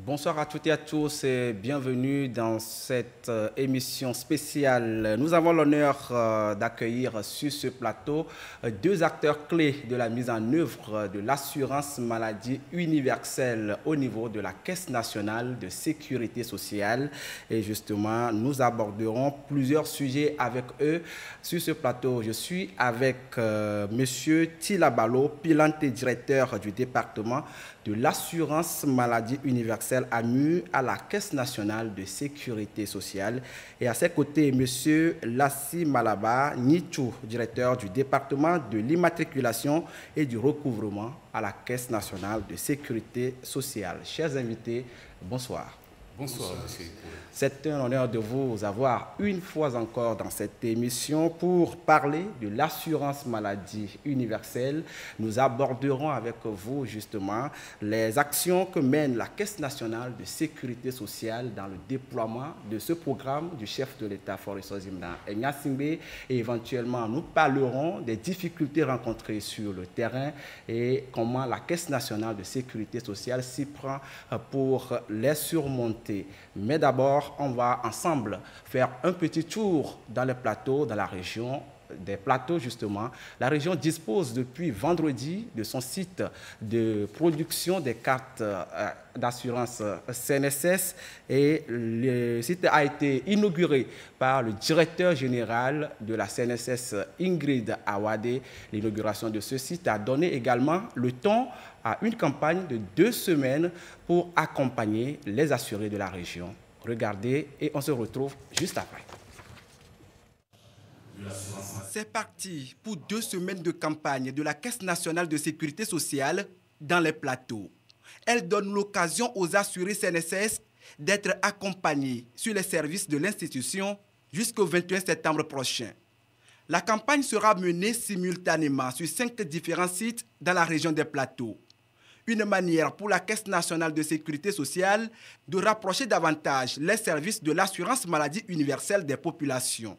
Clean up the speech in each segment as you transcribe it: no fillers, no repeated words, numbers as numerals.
Bonsoir à toutes et à tous et bienvenue dans cette émission spéciale. Nous avons l'honneur d'accueillir sur ce plateau deux acteurs clés de la mise en œuvre de l'assurance maladie universelle au niveau de la Caisse nationale de sécurité sociale. Et justement, nous aborderons plusieurs sujets avec eux sur ce plateau. Je suis avec Monsieur Tilabalo, pilote et directeur du département de l'assurance maladie universelle AMU à la Caisse nationale de sécurité sociale. Et à ses côtés, M. Lassi Malaba Nichou, directeur du département de l'immatriculation et du recouvrement à la Caisse nationale de sécurité sociale. Chers invités, bonsoir. Bonsoir, monsieur. C'est un honneur de vous avoir une fois encore dans cette émission pour parler de l'assurance maladie universelle. Nous aborderons avec vous justement les actions que mène la Caisse nationale de sécurité sociale dans le déploiement de ce programme du chef de l'État Faure Issozimna Gnassingbé, et éventuellement nous parlerons des difficultés rencontrées sur le terrain et comment la Caisse nationale de sécurité sociale s'y prend pour les surmonter. Mais d'abord, on va ensemble faire un petit tour dans les plateaux, dans la région des plateaux justement. La région dispose depuis vendredi de son site de production des cartes d'assurance CNSS et le site a été inauguré par le directeur général de la CNSS Ingrid Awade. L'inauguration de ce site a donné également le ton à une campagne de 2 semaines pour accompagner les assurés de la région. Regardez et on se retrouve juste après. C'est parti pour 2 semaines de campagne de la Caisse nationale de sécurité sociale dans les plateaux. Elle donne l'occasion aux assurés CNSS d'être accompagnés sur les services de l'institution jusqu'au 21 septembre prochain. La campagne sera menée simultanément sur 5 différents sites dans la région des plateaux. Une manière pour la Caisse nationale de sécurité sociale de rapprocher davantage les services de l'assurance maladie universelle des populations.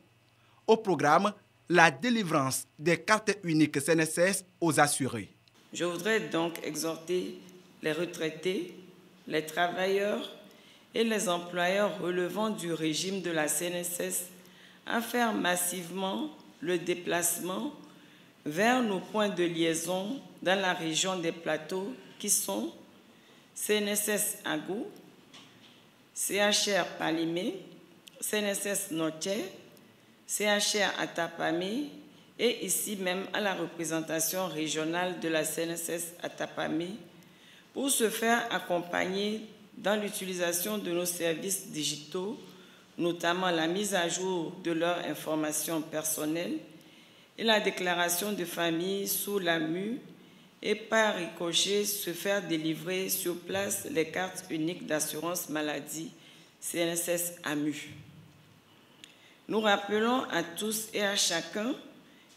Au programme, la délivrance des cartes uniques CNSS aux assurés. Je voudrais donc exhorter les retraités, les travailleurs et les employeurs relevant du régime de la CNSS à faire massivement le déplacement vers nos points de liaison dans la région des plateaux qui sont CNSS Agou, CHR Palimé, CNSS Notier, CHR Atapamé et ici même à la représentation régionale de la CNSS Atapamé pour se faire accompagner dans l'utilisation de nos services digitaux, notamment la mise à jour de leurs informations personnelles et la déclaration de famille sous l'AMU et par ricochet se faire délivrer sur place les cartes uniques d'assurance maladie CNSS AMU. Nous rappelons à tous et à chacun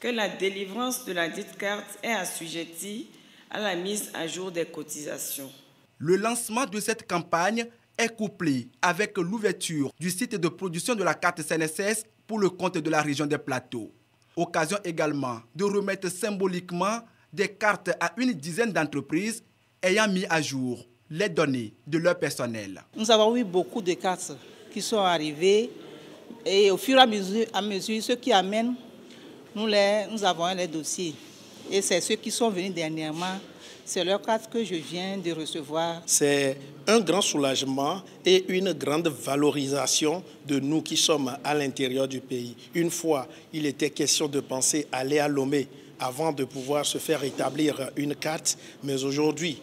que la délivrance de la dite carte est assujettie à la mise à jour des cotisations. Le lancement de cette campagne est couplé avec l'ouverture du site de production de la carte CNSS pour le compte de la région des plateaux. Occasion également de remettre symboliquement des cartes à une dizaine d'entreprises ayant mis à jour les données de leur personnel. Nous avons eu beaucoup de cartes qui sont arrivées et au fur et à mesure ceux qui amènent, nous avons les dossiers. Et c'est ceux qui sont venus dernièrement, c'est leur carte que je viens de recevoir. C'est un grand soulagement et une grande valorisation de nous qui sommes à l'intérieur du pays. Une fois, il était question de penser aller à Lomé avant de pouvoir se faire établir une carte, mais aujourd'hui,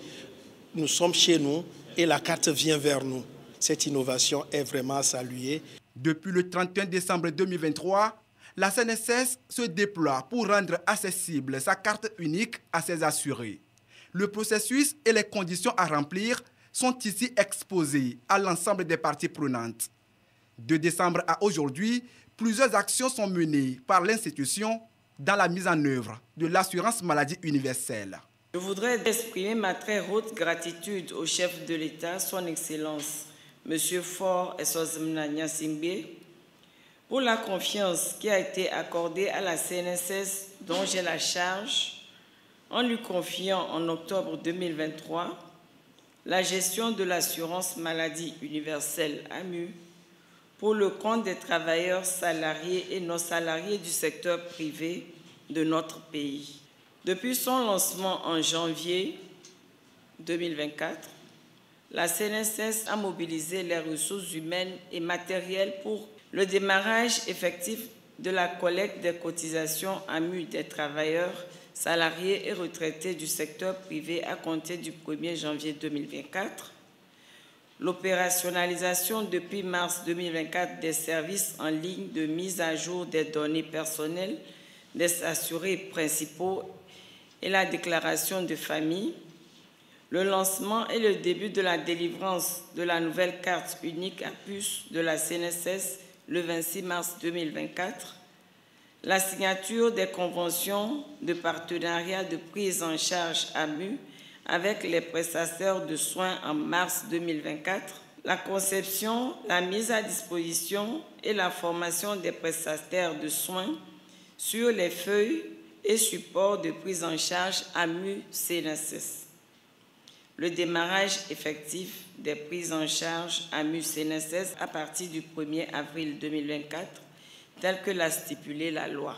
nous sommes chez nous et la carte vient vers nous. Cette innovation est vraiment à saluer. Depuis le 31 décembre 2023, la CNSS se déploie pour rendre accessible sa carte unique à ses assurés. Le processus et les conditions à remplir sont ici exposés à l'ensemble des parties prenantes. De décembre à aujourd'hui, plusieurs actions sont menées par l'institution dans la mise en œuvre de l'assurance maladie universelle. Je voudrais exprimer ma très haute gratitude au chef de l'État, son Excellence, M. Faure Issozimna Gnassingbé, pour la confiance qui a été accordée à la CNSS dont j'ai la charge en lui confiant en octobre 2023 la gestion de l'assurance maladie universelle AMU pour le compte des travailleurs salariés et non salariés du secteur privé de notre pays. Depuis son lancement en janvier 2024, la CNSS a mobilisé les ressources humaines et matérielles pour le démarrage effectif de la collecte des cotisations AMU des travailleurs salariés et retraités du secteur privé à compter du 1er janvier 2024, l'opérationnalisation depuis mars 2024 des services en ligne de mise à jour des données personnelles des assurés principaux et la déclaration de famille, le lancement et le début de la délivrance de la nouvelle carte unique à puce de la CNSS le 26 mars 2024, la signature des conventions de partenariat de prise en charge AMU avec les prestataires de soins en mars 2024, la conception, la mise à disposition et la formation des prestataires de soins sur les feuilles et supports de prise en charge AMU-CNSS. Le démarrage effectif des prises en charge AMU-CNSS à partir du 1er avril 2024, tel que l'a stipulé la loi.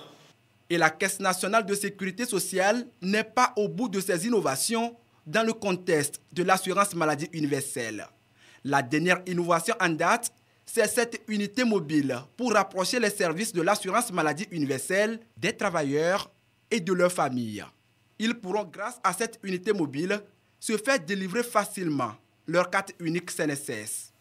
Et la Caisse nationale de sécurité sociale n'est pas au bout de ses innovations dans le contexte de l'assurance maladie universelle. La dernière innovation en date, c'est cette unité mobile pour rapprocher les services de l'assurance maladie universelle des travailleurs et de leurs familles. Ils pourront, grâce à cette unité mobile, se faire délivrer facilement leur carte unique CNSS.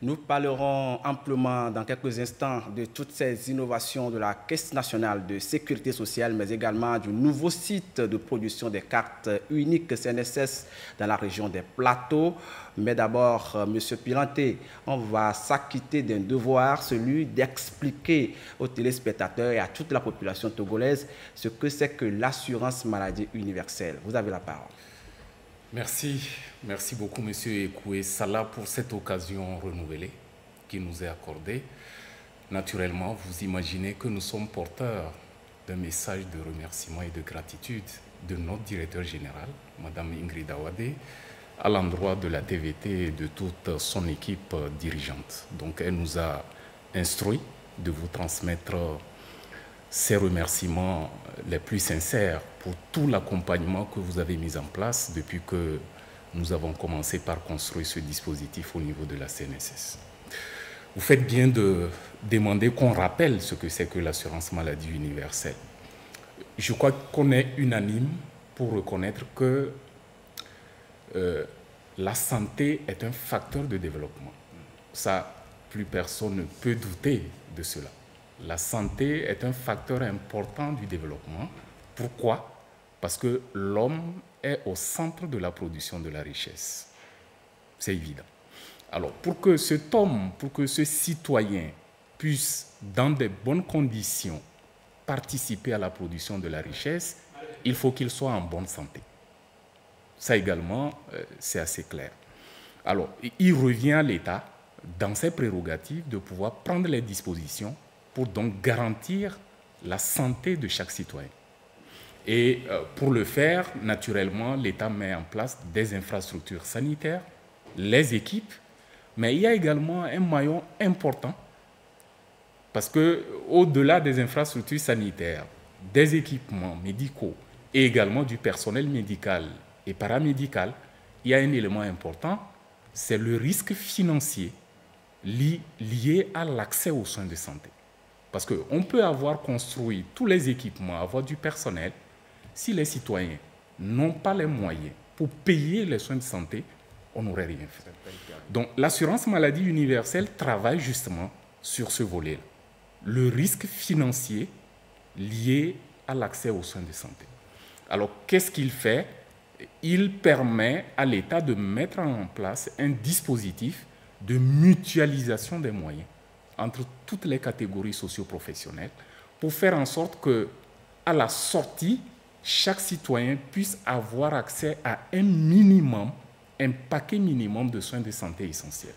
Nous parlerons amplement dans quelques instants de toutes ces innovations de la Caisse nationale de sécurité sociale, mais également du nouveau site de production des cartes uniques CNSS dans la région des Plateaux. Mais d'abord, M. Pilanté, on va s'acquitter d'un devoir, celui d'expliquer aux téléspectateurs et à toute la population togolaise ce que c'est que l'assurance maladie universelle. Vous avez la parole. Merci beaucoup, M. Ekoué Salah, pour cette occasion renouvelée qui nous est accordée. Naturellement, vous imaginez que nous sommes porteurs d'un message de remerciement et de gratitude de notre directeur général, Mme Ingrid Awadé, à l'endroit de la TVT et de toute son équipe dirigeante. Donc, elle nous a instruit de vous transmettre ces remerciements les plus sincères pour tout l'accompagnement que vous avez mis en place depuis que nous avons commencé par construire ce dispositif au niveau de la CNSS. Vous faites bien de demander qu'on rappelle ce que c'est que l'assurance maladie universelle. Je crois qu'on est unanime pour reconnaître que la santé est un facteur de développement. Ça, plus personne ne peut douter de cela. La santé est un facteur important du développement. Pourquoi? Parce que l'homme est au centre de la production de la richesse. C'est évident. Alors, pour que cet homme, pour que ce citoyen puisse, dans de bonnes conditions, participer à la production de la richesse, il faut qu'il soit en bonne santé. Ça également, c'est assez clair. Alors, il revient à l'État, dans ses prérogatives, de pouvoir prendre les dispositions pour donc garantir la santé de chaque citoyen. Et pour le faire, naturellement, l'État met en place des infrastructures sanitaires, les équipes, mais il y a également un maillon important, parce qu'au-delà des infrastructures sanitaires, des équipements médicaux et également du personnel médical et paramédical, il y a un élément important, c'est le risque financier lié à l'accès aux soins de santé. Parce qu'on peut avoir construit tous les équipements, avoir du personnel, si les citoyens n'ont pas les moyens pour payer les soins de santé, on n'aurait rien fait. Donc l'assurance maladie universelle travaille justement sur ce volet-là. Le risque financier lié à l'accès aux soins de santé. Alors qu'est-ce qu'il fait? Il permet à l'État de mettre en place un dispositif de mutualisation des moyens entre toutes les catégories socio-professionnelles pour faire en sorte qu'à la sortie, chaque citoyen puisse avoir accès à un minimum, un paquet minimum de soins de santé essentiels.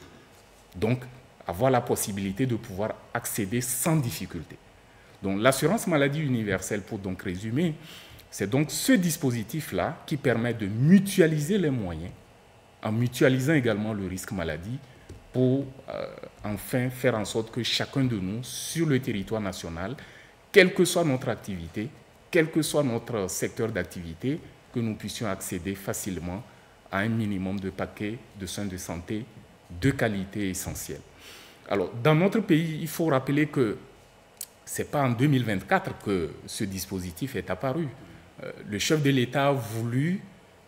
Donc, avoir la possibilité de pouvoir accéder sans difficulté. Donc, l'assurance maladie universelle, pour donc résumer, C'est donc ce dispositif-là qui permet de mutualiser les moyens, en mutualisant également le risque maladie, pour enfin faire en sorte que chacun de nous, sur le territoire national, quelle que soit notre activité, quel que soit notre secteur d'activité, que nous puissions accéder facilement à un minimum de paquets de soins de santé de qualité essentielle. Alors, dans notre pays, il faut rappeler que ce n'est pas en 2024 que ce dispositif est apparu. Le chef de l'État a voulu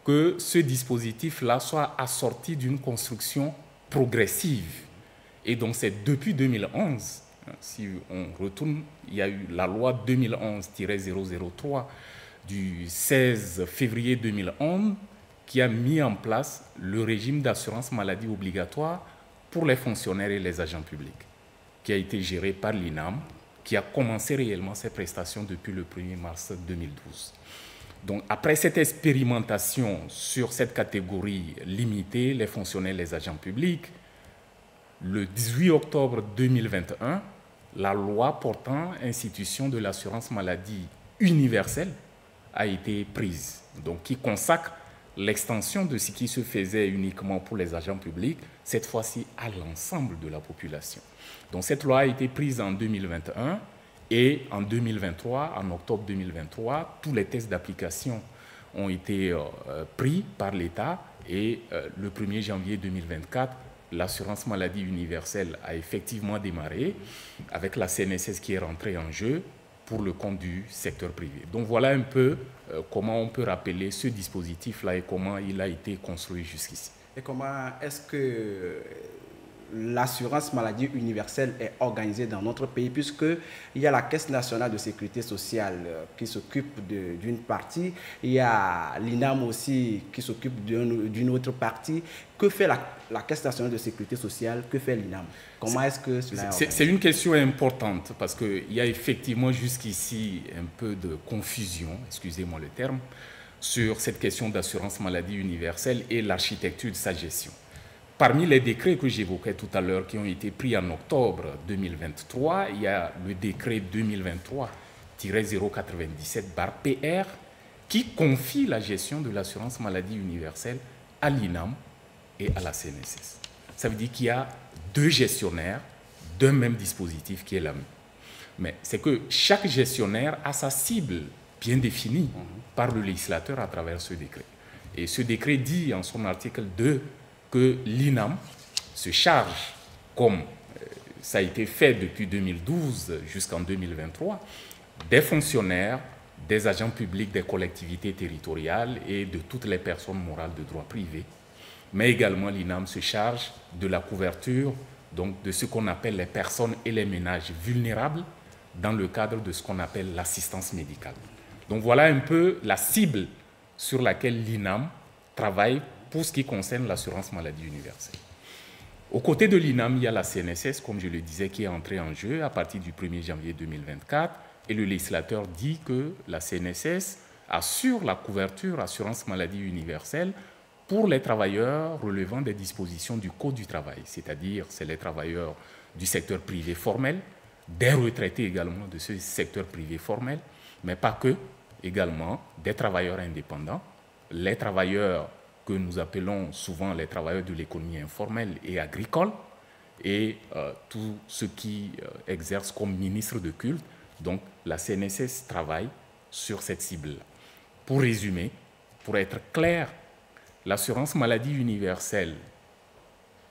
que ce dispositif-là soit assorti d'une construction progressive. Et donc, c'est depuis 2011, si on retourne, il y a eu la loi 2011-003 du 16 février 2011 qui a mis en place le régime d'assurance maladie obligatoire pour les fonctionnaires et les agents publics, qui a été géré par l'INAM, qui a commencé réellement ses prestations depuis le 1er mars 2012. Donc, après cette expérimentation sur cette catégorie limitée, les fonctionnaires et les agents publics, le 18 octobre 2021, la loi portant institution de l'assurance maladie universelle a été prise, donc qui consacre l'extension de ce qui se faisait uniquement pour les agents publics, cette fois-ci à l'ensemble de la population. Donc cette loi a été prise en 2021 et en 2023, en octobre 2023, tous les tests d'application ont été pris par l'État et le 1er janvier 2024, l'assurance maladie universelle a effectivement démarré avec la CNSS qui est rentrée en jeu pour le compte du secteur privé. Donc voilà un peu comment on peut rappeler ce dispositif-là et comment il a été construit jusqu'ici. Et comment est-ce que l'assurance maladie universelle est organisée dans notre pays, puisqu'il y a la Caisse nationale de sécurité sociale qui s'occupe d'une partie, il y a l'INAM aussi qui s'occupe d'une autre partie. Que fait la Caisse nationale de sécurité sociale? Que fait l'INAM? Comment est-ce que cela est organisé? C'est une question importante parce qu'il y a effectivement jusqu'ici un peu de confusion, excusez-moi le terme, sur cette question d'assurance maladie universelle et l'architecture de sa gestion. Parmi les décrets que j'évoquais tout à l'heure qui ont été pris en octobre 2023, il y a le décret 2023-097/PR qui confie la gestion de l'assurance maladie universelle à l'INAM et à la CNSS. Ça veut dire qu'il y a deux gestionnaires d'un même dispositif qui est l'AMU. Mais c'est que chaque gestionnaire a sa cible bien définie par le législateur à travers ce décret. Et ce décret dit en son article 2 que l'INAM se charge, comme ça a été fait depuis 2012 jusqu'en 2023, des fonctionnaires, des agents publics des collectivités territoriales et de toutes les personnes morales de droit privé. Mais également, l'INAM se charge de la couverture donc, de ce qu'on appelle les personnes et les ménages vulnérables dans le cadre de ce qu'on appelle l'assistance médicale. Donc voilà un peu la cible sur laquelle l'INAM travaille pour ce qui concerne l'assurance maladie universelle. Aux côtés de l'INAM, il y a la CNSS, comme je le disais, qui est entrée en jeu à partir du 1er janvier 2024. Et le législateur dit que la CNSS assure la couverture assurance maladie universelle pour les travailleurs relevant des dispositions du Code du travail, c'est-à-dire c'est les travailleurs du secteur privé formel, des retraités également de ce secteur privé formel, mais pas que, également des travailleurs indépendants, les travailleurs que nous appelons souvent les travailleurs de l'économie informelle et agricole, et tous ceux qui exercent comme ministres de culte. Donc la CNSS travaille sur cette cible-là. Pour résumer, pour être clair, l'assurance maladie universelle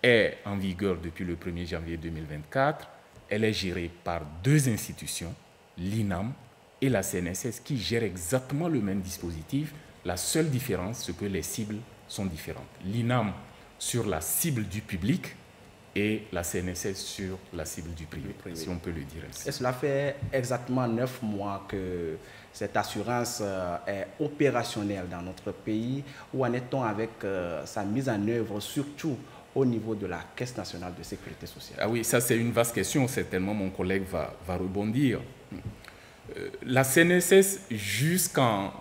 est en vigueur depuis le 1er janvier 2024. Elle est gérée par deux institutions, l'INAM et la CNSS, qui gèrent exactement le même dispositif. La seule différence, c'est que les cibles sont différentes. L'INAM sur la cible du public et la CNSS sur la cible du privé, si on peut le dire ainsi. Et cela fait exactement 9 mois que cette assurance est opérationnelle dans notre pays. Où en est-on avec sa mise en œuvre, surtout au niveau de la Caisse nationale de sécurité sociale? Ah oui, ça c'est une vaste question, certainement mon collègue va rebondir. La CNSS, jusqu'en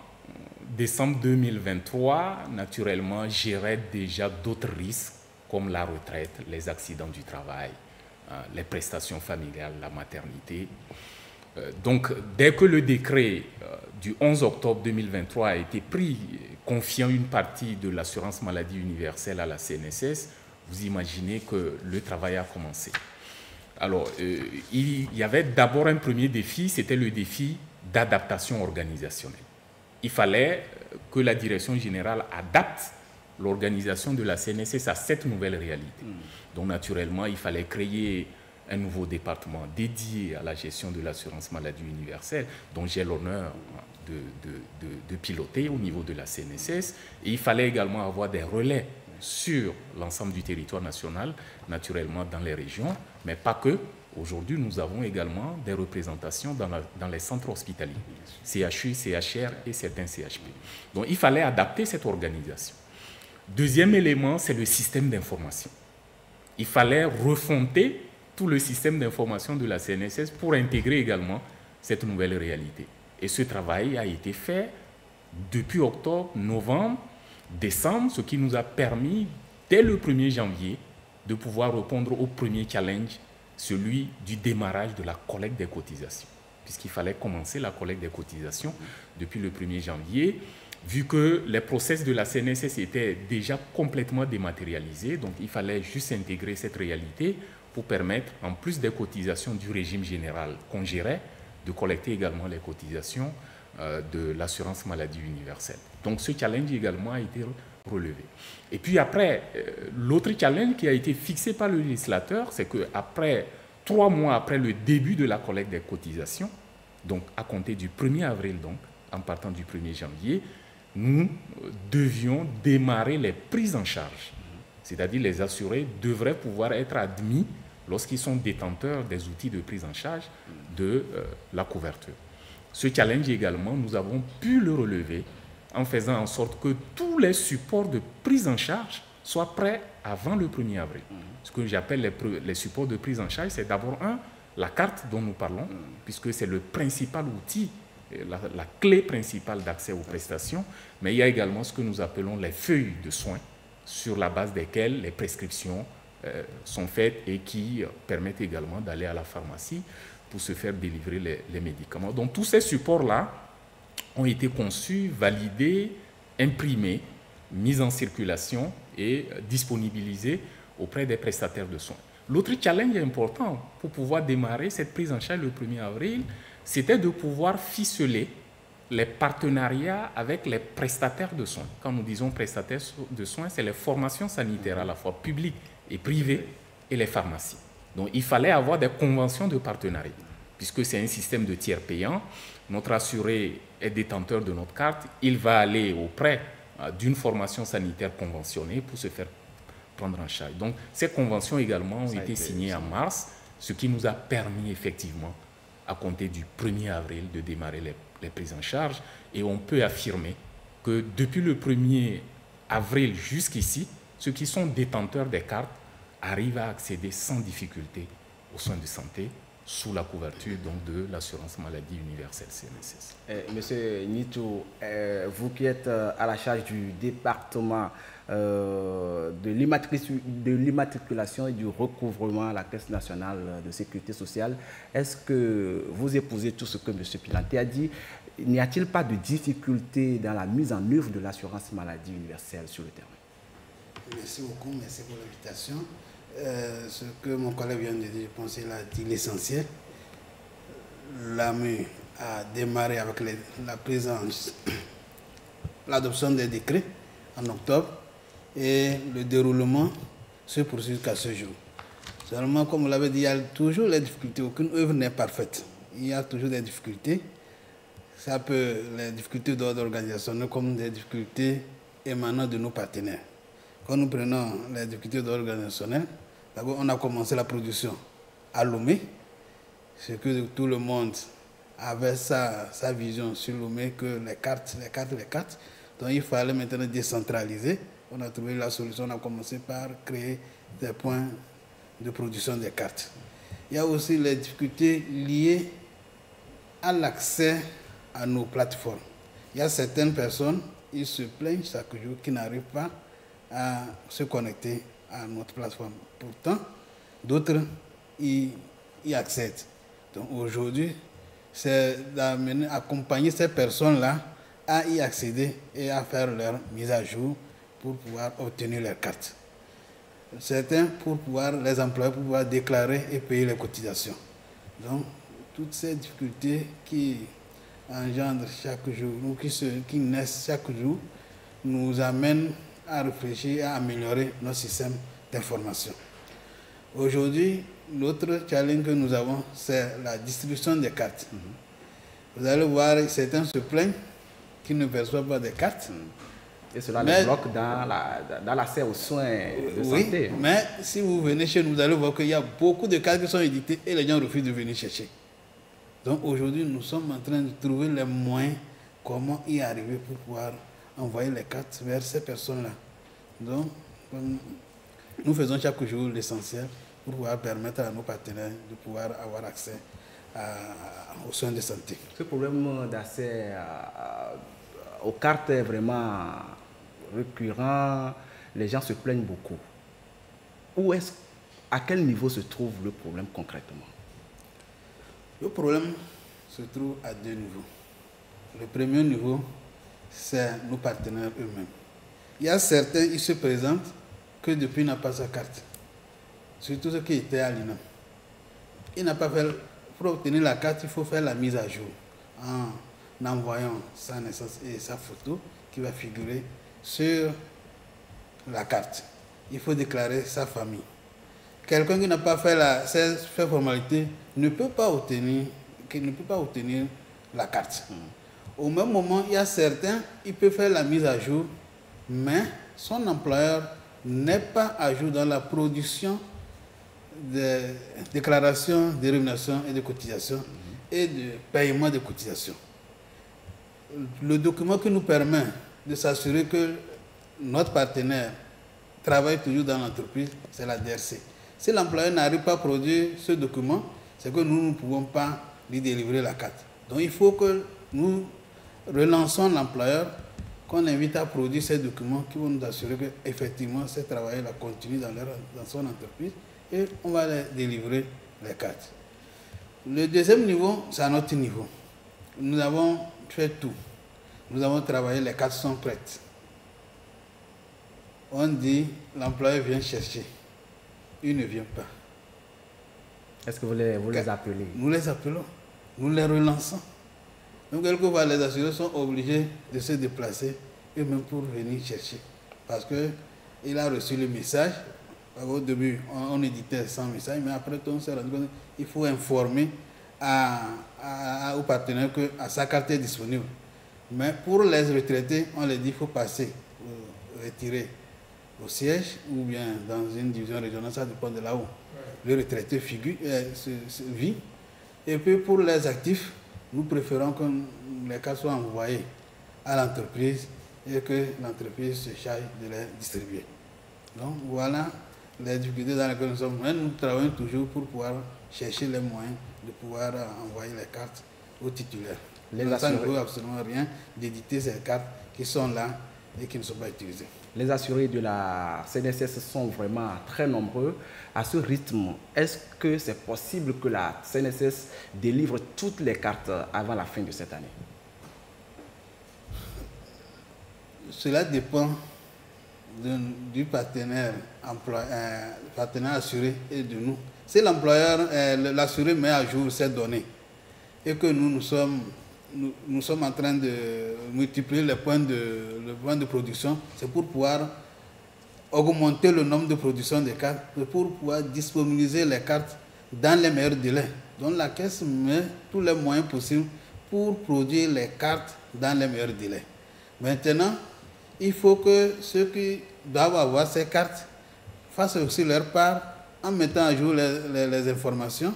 décembre 2023, naturellement, gérait déjà d'autres risques comme la retraite, les accidents du travail, les prestations familiales, la maternité. Donc, dès que le décret du 11 octobre 2023 a été pris, confiant une partie de l'assurance maladie universelle à la CNSS, vous imaginez que le travail a commencé. Alors, il y avait d'abord un premier défi, c'était le défi d'adaptation organisationnelle. Il fallait que la direction générale adapte l'organisation de la CNSS à cette nouvelle réalité. Donc, naturellement, il fallait créer un nouveau département dédié à la gestion de l'assurance maladie universelle, dont j'ai l'honneur de piloter au niveau de la CNSS. Et il fallait également avoir des relais sur l'ensemble du territoire national, naturellement dans les régions, mais pas que. Aujourd'hui, nous avons également des représentations dans les centres hospitaliers, CHU, CHR et certains CHP. Donc, il fallait adapter cette organisation. Deuxième élément, c'est le système d'information. Il fallait refonter tout le système d'information de la CNSS pour intégrer également cette nouvelle réalité. Et ce travail a été fait depuis octobre, novembre, décembre, ce qui nous a permis, dès le 1er janvier, de pouvoir répondre au premier challenge, celui du démarrage de la collecte des cotisations. Puisqu'il fallait commencer la collecte des cotisations depuis le 1er janvier, vu que les process de la CNSS étaient déjà complètement dématérialisés, donc il fallait juste intégrer cette réalité pour permettre, en plus des cotisations du régime général qu'on gérait, de collecter également les cotisations de l'assurance maladie universelle. Donc ce challenge également a été relevé. Et puis après, l'autre challenge qui a été fixé par le législateur, c'est qu'après 3 mois après le début de la collecte des cotisations, donc à compter du 1er avril, donc en partant du 1er janvier, nous devions démarrer les prises en charge. C'est-à-dire les assurés devraient pouvoir être admis lorsqu'ils sont détenteurs des outils de prise en charge de la couverture. Ce challenge également, nous avons pu le relever en faisant en sorte que tous les supports de prise en charge soient prêts avant le 1er avril. Ce que j'appelle les supports de prise en charge, c'est d'abord la carte dont nous parlons, puisque c'est le principal outil, la clé principale d'accès aux prestations, mais il y a également ce que nous appelons les feuilles de soins, sur la base desquelles les prescriptions sont faites et qui permettent également d'aller à la pharmacie pour se faire délivrer les médicaments. Donc tous ces supports-là ont été conçus, validés, imprimés, mis en circulation et disponibilisés auprès des prestataires de soins. L'autre challenge important pour pouvoir démarrer cette prise en charge le 1er avril, c'était de pouvoir ficeler les partenariats avec les prestataires de soins. Quand nous disons prestataires de soins, c'est les formations sanitaires à la fois publiques et privées et les pharmacies. Donc il fallait avoir des conventions de partenariat, puisque c'est un système de tiers payant. Notre assuré est détenteur de notre carte, il va aller auprès d'une formation sanitaire conventionnée pour se faire prendre en charge. Donc ces conventions également ont été signées en mars, ce qui nous a permis effectivement, à compter du 1er avril, de démarrer les prises en charge. Et on peut affirmer que depuis le 1er avril jusqu'ici, ceux qui sont détenteurs des cartes arrivent à accéder sans difficulté aux soins de santé sous la couverture donc, de l'assurance maladie universelle CNSS. Monsieur Nitou, vous qui êtes à la charge du département de l'immatriculation et du recouvrement à la Caisse nationale de sécurité sociale, est-ce que vous épousez tout ce que M. Pilanté a dit? N'y a-t-il pas de difficulté dans la mise en œuvre de l'assurance maladie universelle sur le terrain? Merci beaucoup, merci pour l'invitation. Ce que mon collègue vient de dire, je pense qu'il a dit l'essentiel. L'AMU a démarré avec l'adoption des décrets en octobre et le déroulement se poursuit jusqu'à ce jour. Seulement, comme vous l'avez dit, il y a toujours les difficultés. Aucune œuvre n'est parfaite. Il y a toujours des difficultés. Ça peut, les difficultés d'ordre organisationnel comme des difficultés émanant de nos partenaires. Quand nous prenons les difficultés d'ordre organisationnel, d'abord on a commencé la production à Lomé, ce que tout le monde avait sa vision sur Lomé, que les cartes. Donc il fallait maintenant décentraliser. On a trouvé la solution, on a commencé par créer des points de production des cartes. Il y a aussi les difficultés liées à l'accès à nos plateformes. Il y a certaines personnes, ils se plaignent chaque jour qui n'arrivent pas à se connecter à notre plateforme. Pourtant, d'autres y accèdent. Donc aujourd'hui, c'est d'accompagner ces personnes-là à y accéder et à faire leur mise à jour pour pouvoir obtenir leur carte. Certains pour pouvoir, les employés pour pouvoir déclarer et payer les cotisations. Donc, toutes ces difficultés qui engendrent chaque jour, ou qui naissent chaque jour, nous amènent à réfléchir, à améliorer notre système d'information. Aujourd'hui, l'autre challenge que nous avons, c'est la distribution des cartes. Vous allez voir, certains se plaignent qu'ils ne perçoivent pas des cartes. Et cela les bloque dans l'accès aux soins de santé. Mais si vous venez chez nous, vous allez voir qu'il y a beaucoup de cartes qui sont éditées et les gens refusent de venir chercher. Donc aujourd'hui, nous sommes en train de trouver les moyens comment y arriver pour pouvoir envoyer les cartes vers ces personnes-là. Donc, nous faisons chaque jour l'essentiel pour pouvoir permettre à nos partenaires de pouvoir avoir accès aux soins de santé. Ce problème d'accès aux cartes est vraiment récurrent, les gens se plaignent beaucoup. À quel niveau se trouve le problème concrètement? Le problème se trouve à deux niveaux. Le premier niveau, c'est nos partenaires eux-mêmes. Il y a certains, ils se présentent que depuis n'a pas sa carte. Surtout ceux qui étaient à l'INAM. Il n'a pas fait, pour obtenir la carte, il faut faire la mise à jour en envoyant sa naissance et sa photo qui va figurer sur la carte. Il faut déclarer sa famille. Quelqu'un qui n'a pas fait ces formalités ne peut pas obtenir la carte. Au même moment, il y a certains, ils peuvent faire la mise à jour, mais son employeur n'est pas à jour dans la production des déclarations de rémunération et de cotisation et de paiement de cotisation. Le document qui nous permet de s'assurer que notre partenaire travaille toujours dans l'entreprise, c'est la DRC. Si l'employeur n'arrive pas à produire ce document, c'est que nous ne pouvons pas lui délivrer la carte. Donc il faut que nous relançons l'employeur, qu'on invite à produire ces documents qui vont nous assurer qu'effectivement ces travailleurs continuent dans son entreprise et on va les délivrer les cartes. Le deuxième niveau, c'est à notre niveau. Nous avons fait tout. Nous avons travaillé, les cartes sont prêtes. On dit, l'employeur vient chercher. Il ne vient pas. Est-ce que vous les appelez? Nous les appelons, nous les relançons. Donc, quelquefois, les assurés sont obligés de se déplacer eux-mêmes pour venir chercher. Parce qu'il a reçu le message. Au début, on éditait sans message, mais après, on s'est rendu compte qu'il faut informer au partenaire que sa carte est disponible. Mais pour les retraités, on leur dit qu'il faut passer, retirer au siège ou bien dans une division régionale, ça dépend de là où le retraité vit. Et puis pour les actifs, nous préférons que les cartes soient envoyées à l'entreprise et que l'entreprise se charge de les distribuer. Donc voilà les difficultés dans lesquelles nous sommes. Mais nous travaillons toujours pour pouvoir chercher les moyens de pouvoir envoyer les cartes aux titulaires. Ça ne vaut absolument rien d'éditer ces cartes qui sont là et qui ne sont pas utilisées. Les assurés de la CNSS sont vraiment très nombreux. À ce rythme, est-ce que c'est possible que la CNSS délivre toutes les cartes avant la fin de cette année? Cela dépend du partenaire assuré et de nous. Si l'assuré met à jour ces données et que nous sommes en train de multiplier les points de production, c'est pour pouvoir augmenter le nombre de production des cartes, pour pouvoir disponibiliser les cartes dans les meilleurs délais. Donc la caisse met tous les moyens possibles pour produire les cartes dans les meilleurs délais. Maintenant, il faut que ceux qui doivent avoir ces cartes fassent aussi leur part en mettant à jour les informations.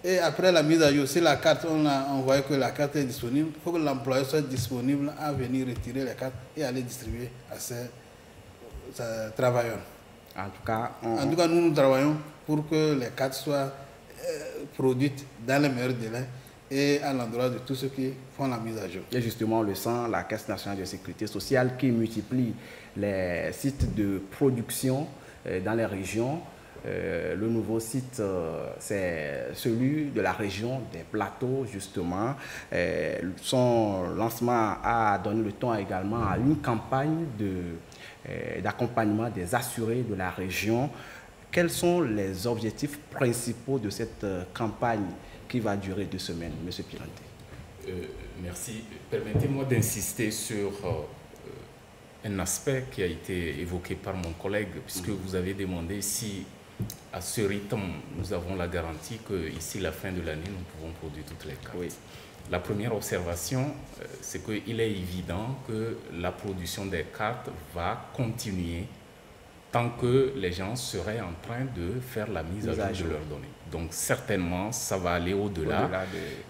Et après la mise à jour, si la carte, on voit que la carte est disponible, il faut que l'employeur soit disponible à venir retirer les cartes et aller distribuer à ses travailleurs. En tout cas, nous travaillons pour que les cartes soient produites dans les meilleurs délais et à l'endroit de tous ceux qui font la mise à jour. Et justement, on le sent, la Caisse nationale de sécurité sociale qui multiplie les sites de production dans les régions Le nouveau site, c'est celui de la région des Plateaux, justement. Son lancement a donné le ton également à une campagne d'accompagnement des assurés de la région. Quels sont les objectifs principaux de cette campagne qui va durer 2 semaines, M. Piranté? Merci. Permettez-moi d'insister sur un aspect qui a été évoqué par mon collègue, puisque vous avez demandé si, à ce rythme, nous avons la garantie qu'ici, la fin de l'année, nous pouvons produire toutes les cartes. Oui. La première observation, c'est qu'il est évident que la production des cartes va continuer tant que les gens seraient en train de faire la mise à jour de leurs données. Donc certainement, ça va aller au-delà.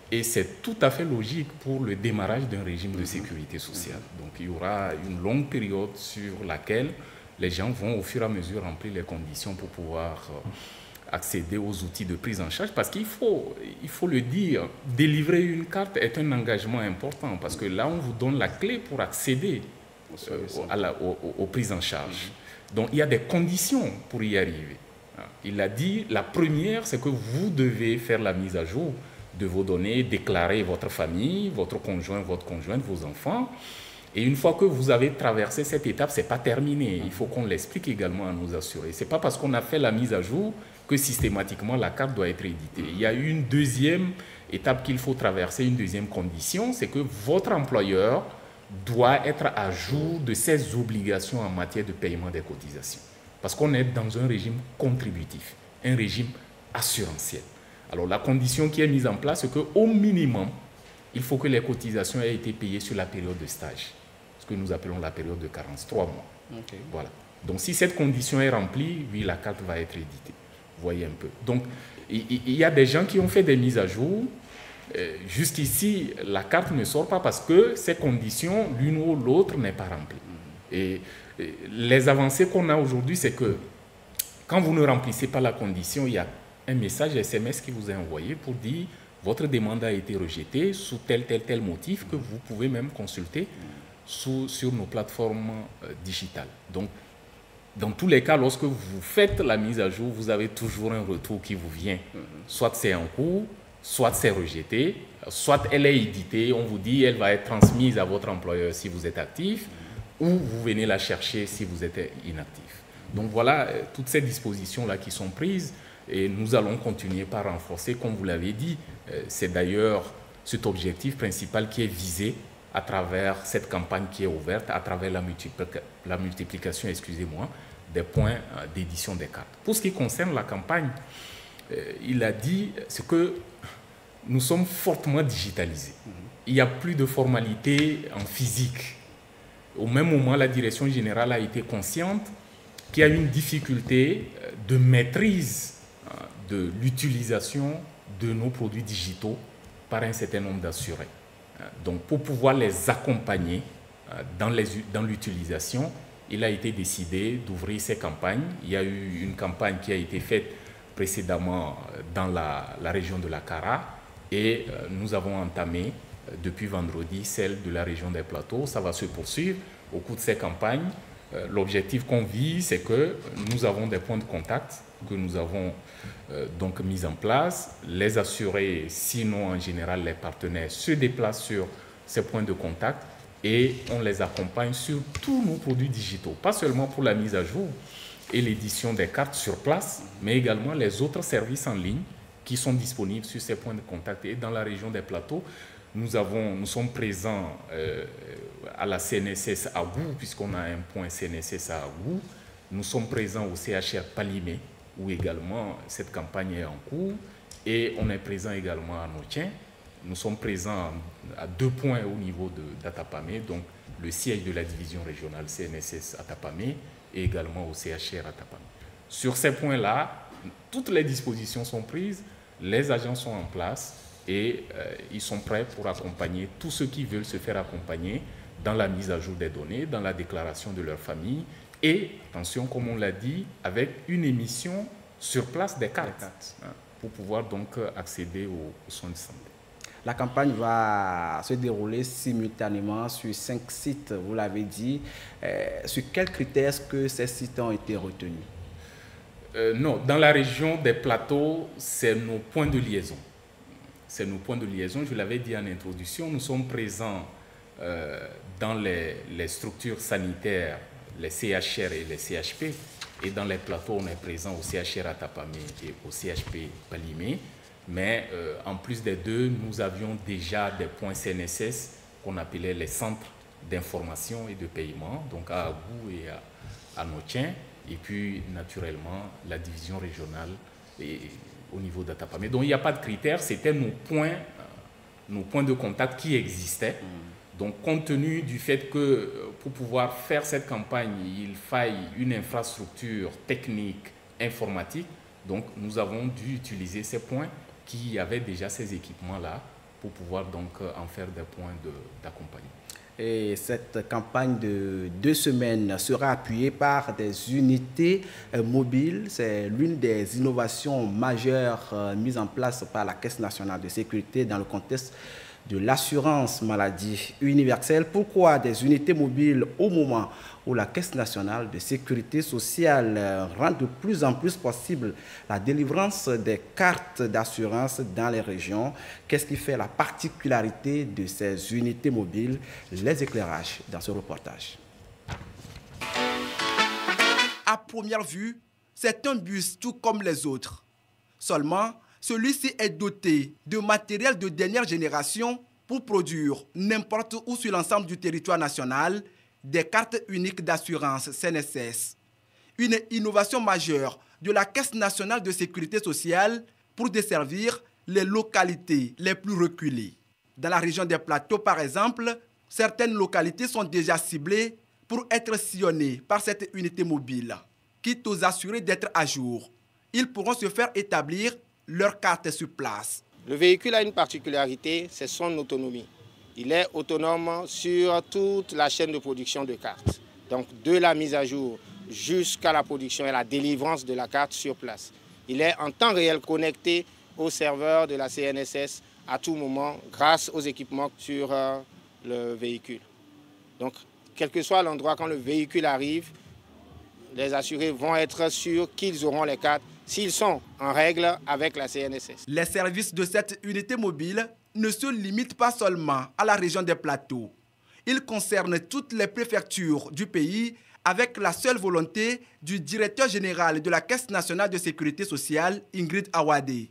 Et c'est tout à fait logique pour le démarrage d'un régime de sécurité sociale. Donc il y aura une longue période sur laquelle les gens vont au fur et à mesure remplir les conditions pour pouvoir accéder aux outils de prise en charge. Parce qu'il faut le dire, délivrer une carte est un engagement important. Parce que là, on vous donne la clé pour accéder aux prises en charge. Donc, il y a des conditions pour y arriver. Il a dit, la première, c'est que vous devez faire la mise à jour de vos données, déclarer votre famille, votre conjoint, votre conjointe, vos enfants. Et une fois que vous avez traversé cette étape, ce n'est pas terminé. Il faut qu'on l'explique également à nos assurés. Ce n'est pas parce qu'on a fait la mise à jour que systématiquement la carte doit être éditée. Il y a une deuxième étape qu'il faut traverser, une deuxième condition, c'est que votre employeur doit être à jour de ses obligations en matière de paiement des cotisations. Parce qu'on est dans un régime contributif, un régime assurantiel. Alors la condition qui est mise en place, c'est qu'au minimum, il faut que les cotisations aient été payées sur la période de stage, ce que nous appelons la période de carence, 3 mois. Okay. Voilà. Donc si cette condition est remplie, oui, la carte va être éditée. Vous voyez un peu. Donc il y a des gens qui ont fait des mises à jour. Jusqu'ici, la carte ne sort pas parce que ces conditions, l'une ou l'autre, n'est pas remplie. Et les avancées qu'on a aujourd'hui, c'est que quand vous ne remplissez pas la condition, il y a un message SMS qui vous est envoyé pour dire votre demande a été rejetée sous tel motif que vous pouvez même consulter sur nos plateformes digitales. Donc, dans tous les cas, lorsque vous faites la mise à jour, vous avez toujours un retour qui vous vient. Soit c'est en cours, soit c'est rejeté, soit elle est éditée, on vous dit elle va être transmise à votre employeur si vous êtes actif, ou vous venez la chercher si vous êtes inactif. Donc voilà toutes ces dispositions-là qui sont prises et nous allons continuer par renforcer, comme vous l'avez dit. C'est d'ailleurs cet objectif principal qui est visé à travers cette campagne qui est ouverte, à travers la multiplication, des points d'édition des cartes. Pour ce qui concerne la campagne, il a dit c'est que nous sommes fortement digitalisés. Il n'y a plus de formalités en physique. Au même moment, la direction générale a été consciente qu'il y a une difficulté de maîtrise de l'utilisation de nos produits digitaux par un certain nombre d'assurés. Donc, pour pouvoir les accompagner dans l'utilisation, il a été décidé d'ouvrir ces campagnes. Il y a eu une campagne qui a été faite précédemment dans la région de la Kara et nous avons entamé depuis vendredi celle de la région des Plateaux. Ça va se poursuivre au cours de ces campagnes. L'objectif qu'on vise, c'est que nous avons des points de contact que nous avons donc mis en place. Les assurés, sinon en général les partenaires, se déplacent sur ces points de contact et on les accompagne sur tous nos produits digitaux, pas seulement pour la mise à jour et l'édition des cartes sur place, mais également les autres services en ligne qui sont disponibles sur ces points de contact. Et dans la région des Plateaux, nous sommes présents à la CNSS à Gou, puisqu'on a un point CNSS à Gou. Nous sommes présents au CHR Palimé, où également cette campagne est en cours. Et on est présent également à Notien. Nous sommes présents à 2 points au niveau d'Atapamé, donc le siège de la division régionale CNSS Atapamé et également au CHR Atapamé. Sur ces points-là, toutes les dispositions sont prises, les agents sont en place et ils sont prêts pour accompagner tous ceux qui veulent se faire accompagner dans la mise à jour des données, dans la déclaration de leur famille et, attention, comme on l'a dit, avec une émission sur place des cartes pour pouvoir donc accéder aux soins de santé. La campagne va se dérouler simultanément sur 5 sites, vous l'avez dit. Sur quels critères est-ce que ces sites ont été retenus? Non, dans la région des plateaux, c'est nos points de liaison. C'est nos points de liaison, je l'avais dit en introduction, nous sommes présents dans les structures sanitaires, les CHR et les CHP, et dans les plateaux, on est présent au CHR à Tapamé et au CHP Palimé. Mais en plus des deux, nous avions déjà des points CNSS qu'on appelait les centres d'information et de paiement, donc à Agou et à Notien, et puis naturellement la division régionale au niveau d'Atapamé. Donc il n'y a pas de critères, c'était nos points de contact qui existaient. Donc compte tenu du fait que pour pouvoir faire cette campagne, il faille une infrastructure technique, informatique, donc nous avons dû utiliser ces points qui avaient déjà ces équipements-là pour pouvoir donc en faire des points d'accompagnement. Et cette campagne de 2 semaines sera appuyée par des unités mobiles. C'est l'une des innovations majeures mises en place par la Caisse nationale de sécurité dans le contexte de l'assurance maladie universelle. Pourquoi des unités mobiles au moment où la Caisse nationale de sécurité sociale rend de plus en plus possible la délivrance des cartes d'assurance dans les régions? Qu'est-ce qui fait la particularité de ces unités mobiles? Les éclairages dans ce reportage. À première vue, c'est un bus tout comme les autres. Seulement, celui-ci est doté de matériel de dernière génération pour produire n'importe où sur l'ensemble du territoire national des cartes uniques d'assurance CNSS. Une innovation majeure de la Caisse nationale de sécurité sociale pour desservir les localités les plus reculées. Dans la région des Plateaux, par exemple, certaines localités sont déjà ciblées pour être sillonnées par cette unité mobile. Quitte aux assurés d'être à jour, ils pourront se faire établir leur carte sur place. Le véhicule a une particularité, c'est son autonomie. Il est autonome sur toute la chaîne de production de cartes. Donc de la mise à jour jusqu'à la production et la délivrance de la carte sur place. Il est en temps réel connecté au serveur de la CNSS à tout moment grâce aux équipements sur le véhicule. Donc quel que soit l'endroit quand le véhicule arrive, les assurés vont être sûrs qu'ils auront les cartes s'ils sont en règle avec la CNSS. Les services de cette unité mobile ne se limitent pas seulement à la région des Plateaux. Ils concernent toutes les préfectures du pays avec la seule volonté du directeur général de la Caisse nationale de sécurité sociale, Ingrid Awade,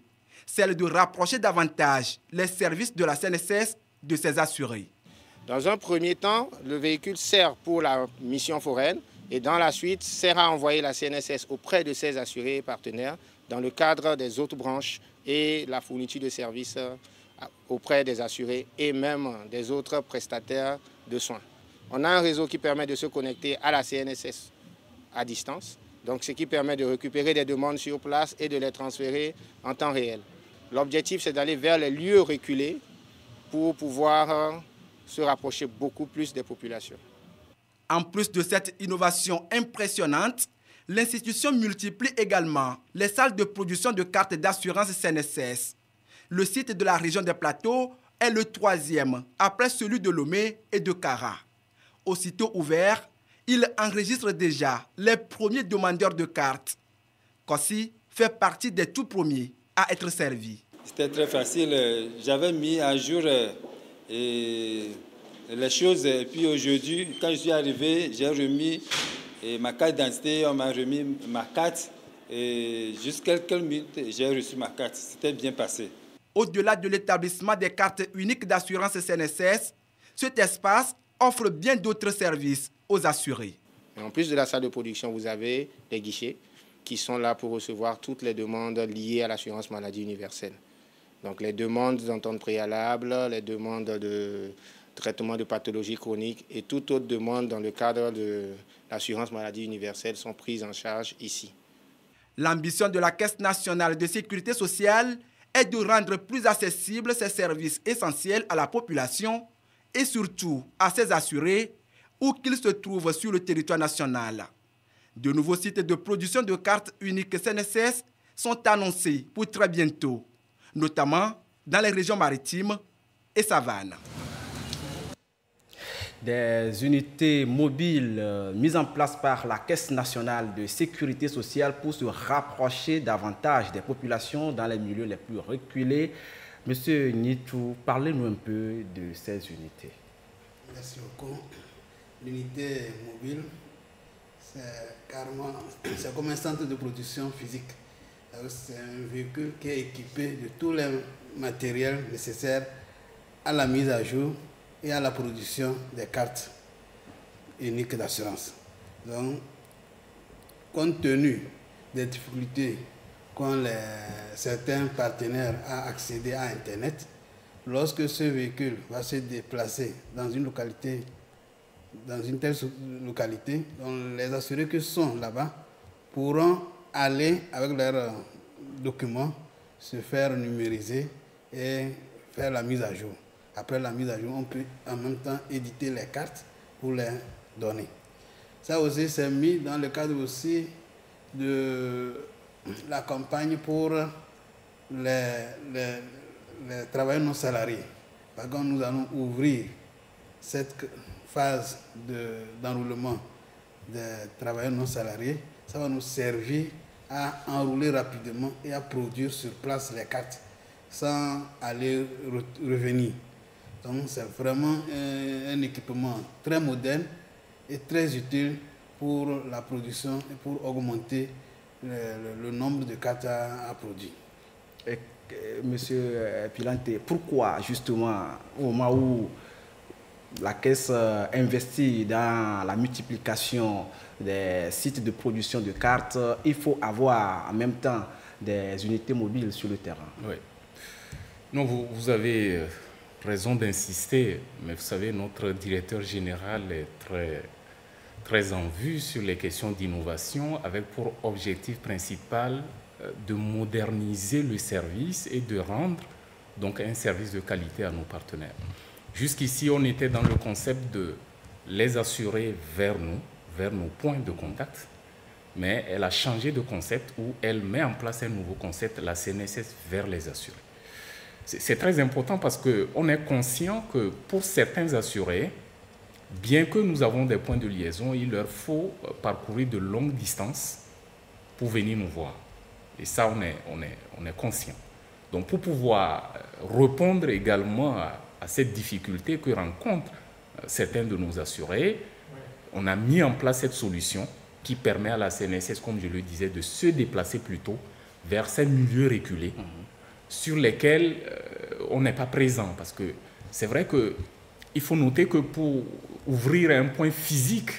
celle de rapprocher davantage les services de la CNSS de ses assurés. Dans un premier temps, le véhicule sert pour la mission foraine et dans la suite sert à envoyer la CNSS auprès de ses assurés et partenaires dans le cadre des autres branches et la fourniture de services auprès des assurés et même des autres prestataires de soins. On a un réseau qui permet de se connecter à la CNSS à distance, donc ce qui permet de récupérer des demandes sur place et de les transférer en temps réel. L'objectif, c'est d'aller vers les lieux reculés pour pouvoir se rapprocher beaucoup plus des populations. En plus de cette innovation impressionnante, l'institution multiplie également les salles de production de cartes d'assurance CNSS. Le site de la région des Plateaux est le 3e, après celui de Lomé et de Kara. Aussitôt ouvert, il enregistre déjà les premiers demandeurs de cartes. Kossi fait partie des tout premiers à être servis. C'était très facile. J'avais mis à jour les choses. Et puis aujourd'hui, quand je suis arrivé, j'ai remis ma carte d'identité, on m'a remis ma carte. Et juste quelques minutes, j'ai reçu ma carte. C'était bien passé. Au-delà de l'établissement des cartes uniques d'assurance CNSS, cet espace offre bien d'autres services aux assurés. En plus de la salle de production, vous avez les guichets qui sont là pour recevoir toutes les demandes liées à l'assurance maladie universelle. Donc les demandes d'entente préalable, les demandes de traitement de pathologies chroniques et toute autre demande dans le cadre de l'assurance maladie universelle sont prises en charge ici. L'ambition de la Caisse nationale de sécurité sociale est de rendre plus accessibles ces services essentiels à la population et surtout à ses assurés où qu'ils se trouvent sur le territoire national. De nouveaux sites de production de cartes uniques CNSS sont annoncés pour très bientôt, notamment dans les régions maritimes et savanes. des unités mobiles mises en place par la Caisse nationale de sécurité sociale pour se rapprocher davantage des populations dans les milieux les plus reculés. Monsieur Nitou, parlez-nous un peu de ces unités. Merci beaucoup. L'unité mobile, c'est comme un centre de production physique. C'est un véhicule qui est équipé de tous les matériels nécessaires à la mise à jour et à la production des cartes uniques d'assurance. Donc, compte tenu des difficultés qu'ont certains partenaires à accéder à Internet, lorsque ce véhicule va se déplacer dans une localité, dans une telle localité, donc les assurés qui sont là-bas pourront aller avec leurs documents, se faire numériser et faire la mise à jour. Après la mise à jour, on peut en même temps éditer les cartes pour les donner. Ça aussi, c'est mis dans le cadre aussi de la campagne pour les travailleurs non salariés. Par contre, nous allons ouvrir cette phase d'enrôlement des travailleurs non salariés. Ça va nous servir à enrouler rapidement et à produire sur place les cartes sans aller revenir. Donc c'est vraiment un équipement très moderne et très utile pour la production et pour augmenter le nombre de cartes à produire. Monsieur Pilante, pourquoi justement au moment où la Caisse investit dans la multiplication des sites de production de cartes, il faut avoir en même temps des unités mobiles sur le terrain? Oui. Non, vous avez raison d'insister, mais vous savez, notre directeur général est très en vue sur les questions d'innovation, avec pour objectif principal de moderniser le service et de rendre donc un service de qualité à nos partenaires. Jusqu'ici, on était dans le concept de les assurer vers nos points de contact, mais elle a changé de concept où elle met en place un nouveau concept, la CNSS vers les assurés. C'est très important parce qu'on est conscient que pour certains assurés, bien que nous avons des points de liaison, il leur faut parcourir de longues distances pour venir nous voir. Et ça, on est conscient. Donc, pour pouvoir répondre également à cette difficulté que rencontrent certains de nos assurés, on a mis en place cette solution qui permet à la CNSS, comme je le disais, de se déplacer plutôt vers ces milieux reculés sur lesquels on n'est pas présent. Parce que c'est vrai qu'il faut noter que pour ouvrir un point physique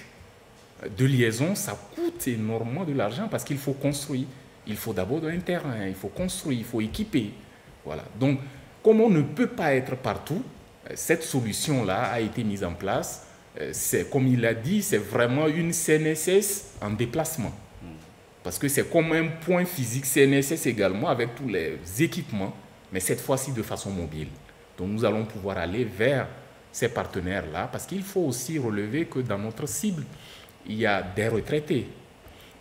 de liaison, ça coûte énormément de l'argent parce qu'il faut construire. Il faut d'abord un terrain, il faut construire, il faut équiper. Voilà. Donc, comme on ne peut pas être partout, cette solution-là a été mise en place. C'est, comme il l'a dit, c'est vraiment une CNSS en déplacement. Parce que c'est comme un point physique CNSS également avec tous les équipements, mais cette fois-ci de façon mobile. Donc nous allons pouvoir aller vers ces partenaires-là parce qu'il faut aussi relever que dans notre cible, il y a des retraités.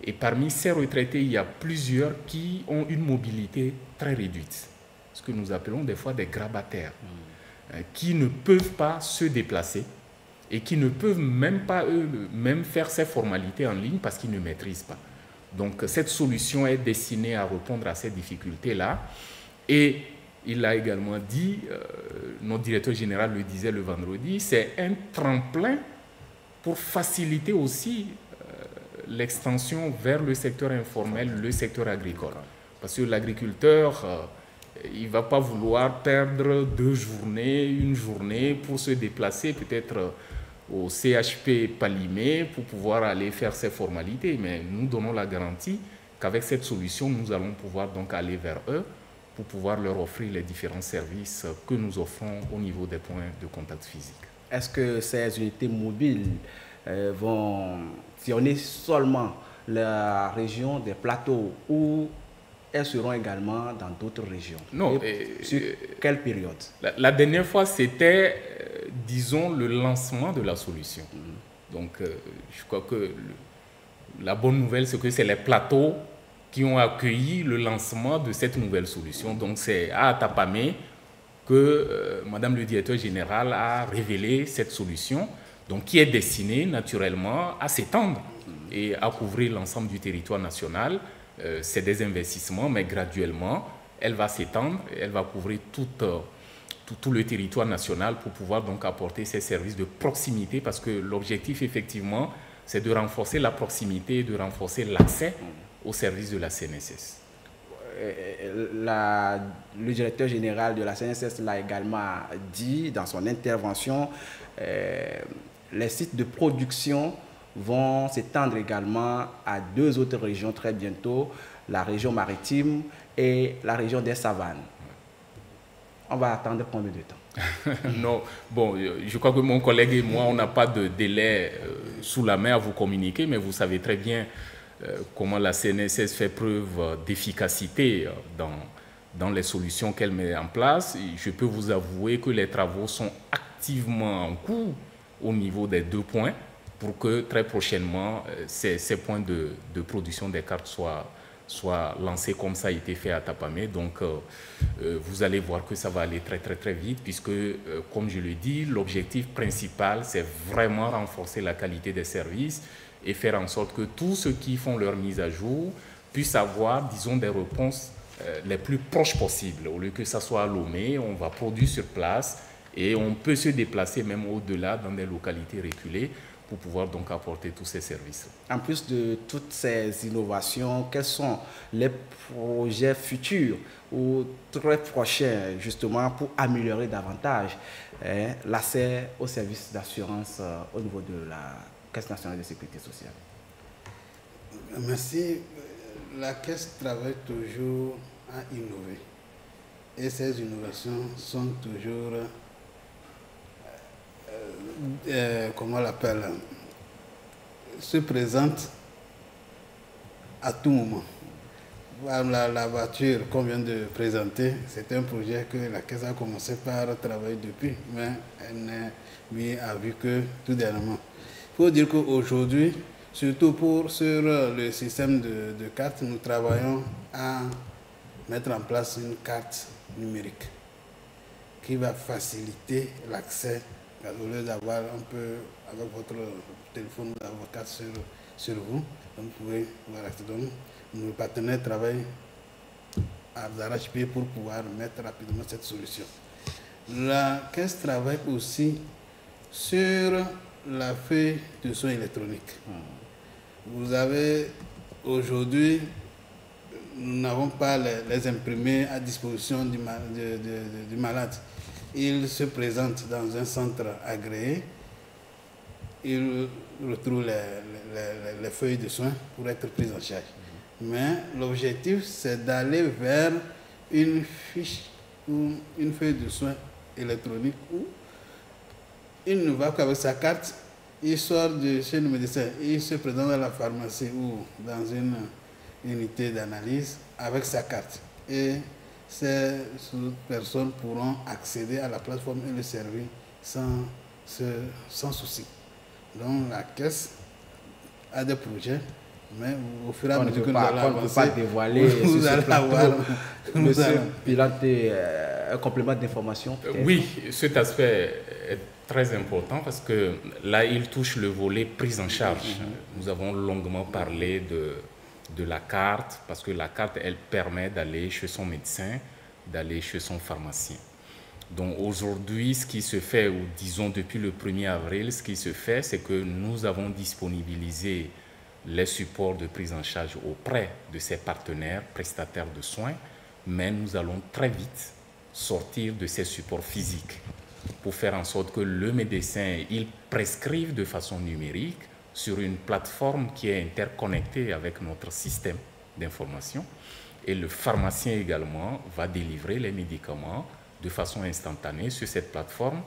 Et parmi ces retraités, il y a plusieurs qui ont une mobilité très réduite. Ce que nous appelons des fois des grabataires, qui ne peuvent pas se déplacer et qui ne peuvent même pas eux-mêmes faire ces formalités en ligne parce qu'ils ne maîtrisent pas. Donc cette solution est destinée à répondre à ces difficultés-là. Et il l'a également dit, notre directeur général le disait le vendredi, c'est un tremplin pour faciliter aussi l'extension vers le secteur informel, le secteur agricole. Parce que l'agriculteur, il ne va pas vouloir perdre 2 journées, 1 journée pour se déplacer peut-être au CHP Palimé pour pouvoir aller faire ses formalités. Mais nous donnons la garantie qu'avec cette solution, nous allons pouvoir donc aller vers eux pour pouvoir leur offrir les différents services que nous offrons au niveau des points de contact physique. Est-ce que ces unités mobiles vont sillonner seulement la région des plateaux ou elles seront également dans d'autres régions? Non. Sur quelle période? La dernière fois, c'était, disons, le lancement de la solution. Donc, je crois que la bonne nouvelle, c'est que c'est les plateaux qui ont accueilli le lancement de cette nouvelle solution. Donc, c'est à Atapamé que Madame le directeur général a révélé cette solution. donc qui est destinée naturellement à s'étendre et à couvrir l'ensemble du territoire national. C'est des investissements, mais graduellement, elle va s'étendre, elle va couvrir tout le territoire national pour pouvoir donc apporter ces services de proximité, parce que l'objectif, effectivement, c'est de renforcer la proximité, de renforcer l'accès aux services de la CNSS. Le directeur général de la CNSS l'a également dit dans son intervention, les sites de production vont s'étendre également à 2 autres régions très bientôt, la région maritime et la région des savanes. On va attendre combien de temps? Non, bon, je crois que mon collègue et moi, on n'a pas de délai sous la main à vous communiquer, mais vous savez très bien comment la CNSS fait preuve d'efficacité dans les solutions qu'elle met en place. Et je peux vous avouer que les travaux sont activement en cours au niveau des 2 points pour que très prochainement, ces points de production des cartes soient lancés comme ça a été fait à Tapamé. Donc, vous allez voir que ça va aller très, très, très vite puisque, comme je le dis, l'objectif principal, c'est vraiment renforcer la qualité des services et faire en sorte que tous ceux qui font leur mise à jour puissent avoir, disons, des réponses les plus proches possibles. Au lieu que ça soit à Lomé, on va produire sur place et on peut se déplacer même au-delà dans des localités reculées pour pouvoir donc apporter tous ces services. En plus de toutes ces innovations, quels sont les projets futurs ou très prochains justement pour améliorer davantage l'accès aux services d'assurance au niveau de la Caisse nationale de sécurité sociale? Merci. La Caisse travaille toujours à innover. Et ces innovations sont toujours, comment on l'appelle, se présentent à tout moment. La voiture qu'on vient de présenter, c'est un projet que la Caisse a commencé par travailler depuis, mais elle n'est mis à vue que tout dernièrement. Il faut dire qu'aujourd'hui, surtout sur le système de cartes, nous travaillons à mettre en place une carte numérique qui va faciliter l'accès. Au lieu d'avoir un peu, avec votre téléphone, votre carte sur vous, donc vous pouvez voir l'accès. Donc, nos partenaires travaillent d'arrache-pied pour pouvoir mettre rapidement cette solution. La Caisse travaille aussi sur la feuille de soins électronique. Vous avez aujourd'hui, nous n'avons pas les imprimés à disposition du malade. Il se présente dans un centre agréé, il retrouve les feuilles de soins pour être pris en charge. Mais l'objectif, c'est d'aller vers une fiche ou une feuille de soins électronique où il ne va qu'avec sa carte, il sort de chez le médecin, il se présente dans la pharmacie ou dans une unité d'analyse avec sa carte. Et ces personnes pourront accéder à la plateforme et le servir sans souci. Donc la Caisse a des projets, mais au fur et à mesure que nous allons avancer, on ne peut pas dévoiler vous allez avoir, Monsieur Pilaté, un complément d'information. Oui, cet aspect est très important parce que là, il touche le volet prise en charge. Nous avons longuement parlé de la carte, parce que la carte, elle permet d'aller chez son médecin, d'aller chez son pharmacien. Donc aujourd'hui, ce qui se fait, ou disons depuis le 1er avril, ce qui se fait, c'est que nous avons disponibilisé les supports de prise en charge auprès de ces partenaires prestataires de soins, mais nous allons très vite sortir de ces supports physiques pour faire en sorte que le médecin, il prescrive de façon numérique sur une plateforme qui est interconnectée avec notre système d'information. Et le pharmacien également va délivrer les médicaments de façon instantanée sur cette plateforme.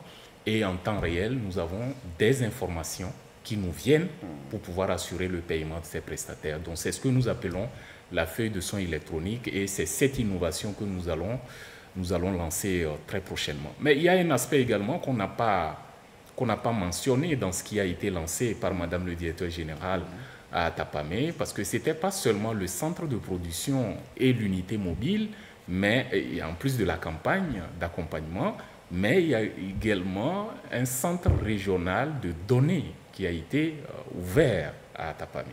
Et en temps réel, nous avons des informations qui nous viennent pour pouvoir assurer le paiement de ces prestataires. Donc c'est ce que nous appelons la feuille de soins électronique et c'est cette innovation que nous allons lancer très prochainement. Mais il y a un aspect également qu'on n'a pas mentionné dans ce qui a été lancé par Madame le directeur général à Tapamé, parce que ce n'était pas seulement le centre de production et l'unité mobile, mais en plus de la campagne d'accompagnement, Mais il y a également un centre régional de données qui a été ouvert à Atapamé.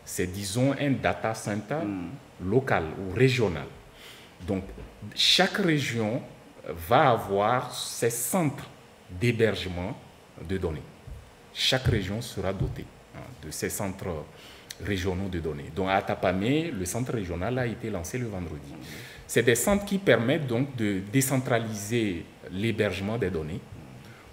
C'est, disons, un data center local ou régional. Donc, chaque région va avoir ses centres d'hébergement de données. Chaque région sera dotée de ces centres régionaux de données. Donc, à Atapamé, le centre régional a été lancé le vendredi. C'est des centres qui permettent donc de décentraliser l'hébergement des données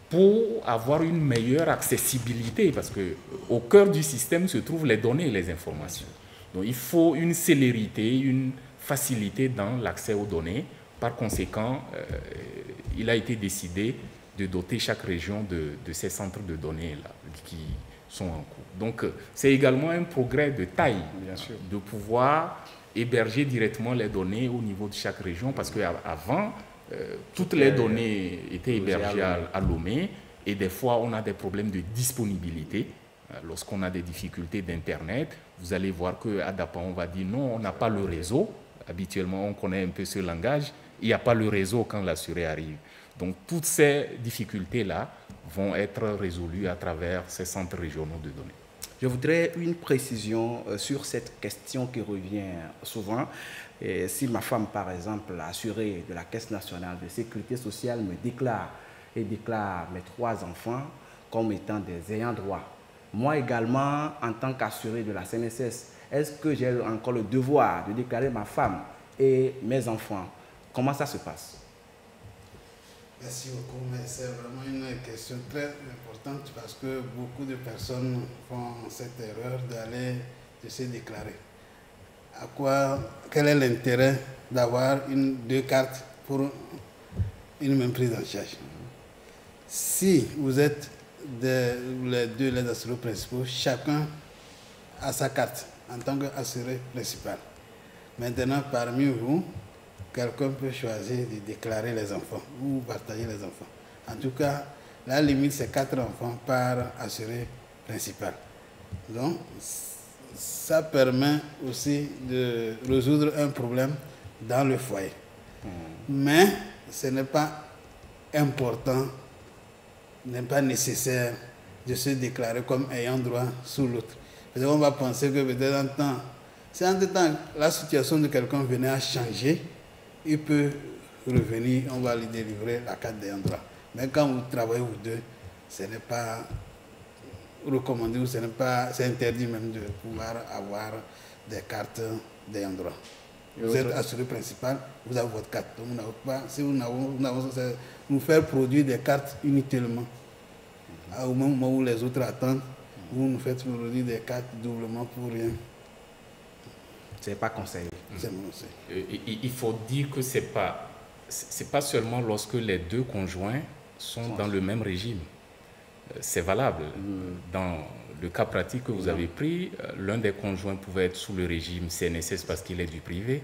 pour avoir une meilleure accessibilité, parce qu'au cœur du système se trouvent les données et les informations. Donc il faut une célérité, une facilité dans l'accès aux données. Par conséquent, il a été décidé de doter chaque région de ces centres de données là, qui sont en cours. Donc c'est également un progrès de taille, bien sûr, de pouvoir héberger directement les données au niveau de chaque région, parce qu'avant, toutes les données étaient hébergées à Lomé, et des fois on a des problèmes de disponibilité. Lorsqu'on a des difficultés d'Internet, vous allez voir qu'à Dapa, on va dire non, on n'a pas le réseau. Habituellement, on connaît un peu ce langage. Il n'y a pas le réseau quand l'assuré arrive. Donc toutes ces difficultés-là vont être résolues à travers ces centres régionaux de données. Je voudrais une précision sur cette question qui revient souvent. Et si ma femme, par exemple, assurée de la Caisse nationale de sécurité sociale, me déclare mes 3 enfants comme étant des ayants droit, moi également, en tant qu'assuré de la CNSS, est-ce que j'ai encore le devoir de déclarer ma femme et mes enfants? Comment ça se passe? Merci beaucoup, mais c'est vraiment une question très importante parce que beaucoup de personnes font cette erreur de se déclarer. Quel est l'intérêt d'avoir 2 cartes pour une même prise en charge? Si vous êtes les assurés principaux, chacun a sa carte en tant qu'assuré principal. Maintenant, parmi vous, quelqu'un peut choisir de déclarer les enfants ou partager les enfants. En tout cas, la limite, c'est 4 enfants par assuré principal. Donc, ça permet aussi de résoudre un problème dans le foyer. Mais ce n'est pas important, n'est pas nécessaire de se déclarer comme ayant droit sous l'autre. Peut-être on va penser que peut-être en temps, si en temps la situation de quelqu'un venait à changer, il peut revenir, on va lui délivrer la carte d'ayant droit. Mais quand vous travaillez vous deux, ce n'est pas recommandé ou c'est interdit même de pouvoir avoir des cartes d'ayant droit. Vous êtes assuré principal, vous avez votre carte. Donc, si nous faire produire des cartes inutilement, au moment où les autres attendent, vous nous faites produire des cartes doublement pour rien. Ce n'est pas conseillé. Il faut dire que ce n'est pas seulement lorsque les 2 conjoints sont dans le même régime. C'est valable. Dans le cas pratique que vous avez pris, l'un des conjoints pouvait être sous le régime CNSS parce qu'il est du privé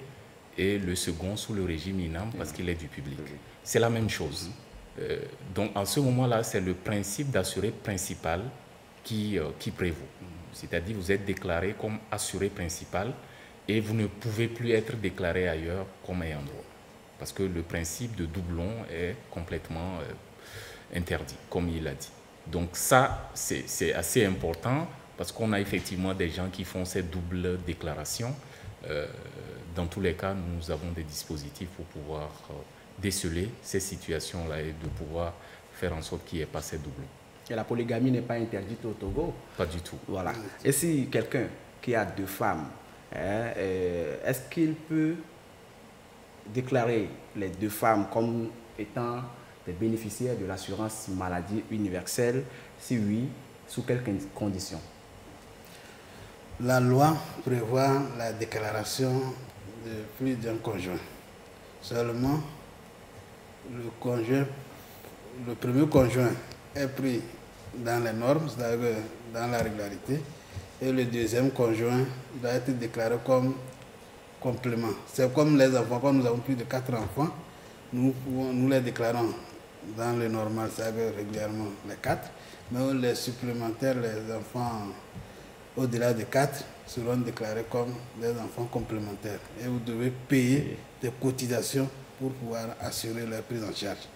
et le second sous le régime INAM parce qu'il est du public. C'est la même chose. Donc en ce moment-là, c'est le principe d'assuré principal qui prévaut. C'est-à-dire vous êtes déclaré comme assuré principal et vous ne pouvez plus être déclaré ailleurs comme ayant droit. Parce que le principe de doublon est complètement interdit, comme il l'a dit. Donc ça, c'est assez important parce qu'on a effectivement des gens qui font ces doubles déclarations. Dans tous les cas, nous avons des dispositifs pour pouvoir déceler ces situations-là et de pouvoir faire en sorte qu'il n'y ait pas ces doublons. Et la polygamie n'est pas interdite au Togo? Pas du tout. Voilà. Et si quelqu'un qui a 2 femmes, est-ce qu'il peut déclarer les 2 femmes comme étant des bénéficiaires de l'assurance maladie universelle? Si oui, sous quelles conditions? La loi prévoit la déclaration de plus d'un conjoint. Seulement, le premier conjoint est pris dans les normes, c'est-à-dire dans la régularité, et le deuxième conjoint doit être déclaré comme complément. C'est comme les enfants, quand nous avons plus de 4 enfants, nous les déclarons dans le normal, c'est-à-dire régulièrement les 4, mais les supplémentaires, les enfants au-delà de 4 seront déclarés comme des enfants complémentaires. Et vous devez payer des cotisations pour pouvoir assurer leur prise en charge.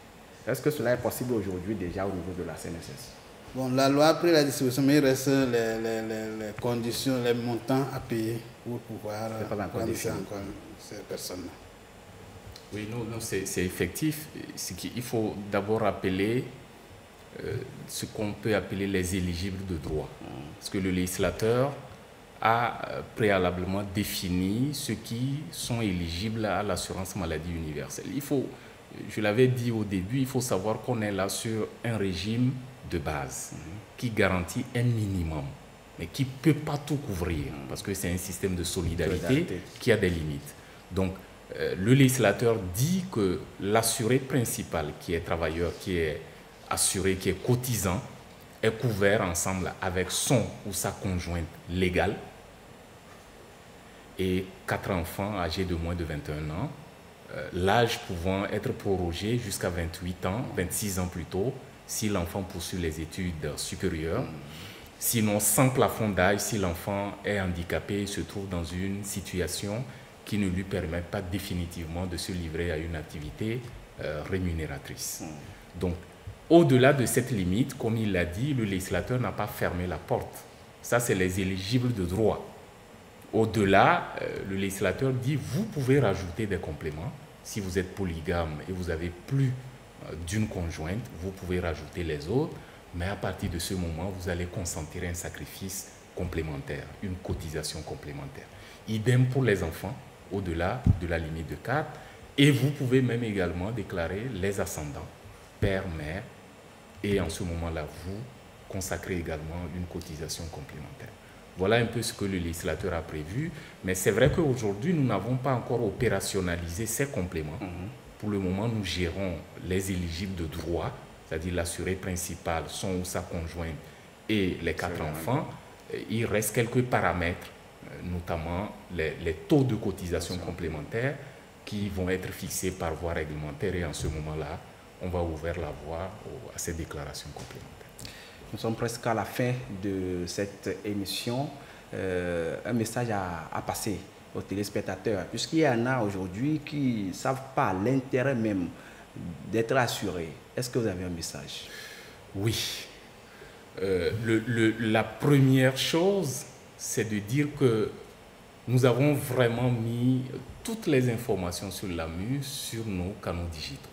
Est-ce que cela est possible aujourd'hui déjà au niveau de la CNSS? Bon, la loi a pris la distribution, mais il reste les conditions, les montants à payer pour pouvoir prendre encore ces personnes-là. Oui, non, c'est effectif. Il faut d'abord rappeler ce qu'on peut appeler les éligibles de droit. Parce que le législateur a préalablement défini ceux qui sont éligibles à l'assurance maladie universelle. Je l'avais dit au début, il faut savoir qu'on est là sur un régime de base qui garantit un minimum, mais qui ne peut pas tout couvrir, parce que c'est un système de solidarité qui a des limites. Donc, le législateur dit que l'assuré principal, qui est travailleur, qui est assuré, qui est cotisant, est couvert ensemble avec son ou sa conjointe légale et 4 enfants âgés de moins de 21 ans, l'âge pouvant être prorogé jusqu'à 28 ans, 26 ans plutôt, si l'enfant poursuit les études supérieures. Sinon, sans plafond d'âge, si l'enfant est handicapé et se trouve dans une situation qui ne lui permet pas définitivement de se livrer à une activité rémunératrice. Donc, au-delà de cette limite, comme il l'a dit, le législateur n'a pas fermé la porte. Ça, c'est les éligibles de droit. Au-delà, le législateur dit, vous pouvez rajouter des compléments. Si vous êtes polygame et vous avez plus d'une conjointe, vous pouvez rajouter les autres, mais à partir de ce moment, vous allez consentir un sacrifice complémentaire, une cotisation complémentaire. Idem pour les enfants, au-delà de la limite de 4, et vous pouvez même également déclarer les ascendants, père, mère, et en ce moment-là, vous consacrez également une cotisation complémentaire. Voilà un peu ce que le législateur a prévu, mais c'est vrai qu'aujourd'hui, nous n'avons pas encore opérationnalisé ces compléments. Pour le moment, nous gérons les éligibles de droit, c'est-à-dire l'assuré principal, son ou sa conjointe et les 4 enfants. Il reste quelques paramètres, notamment les taux de cotisation complémentaire qui vont être fixés par voie réglementaire, et en ce moment-là, on va ouvrir la voie à ces déclarations complémentaires. Nous sommes presque à la fin de cette émission. Un message à passer aux téléspectateurs, puisqu'il y en a aujourd'hui qui ne savent pas l'intérêt même d'être assurés. Est-ce que vous avez un message? Oui. La première chose, c'est de dire que nous avons vraiment mis toutes les informations sur l'AMU sur nos canaux digitaux.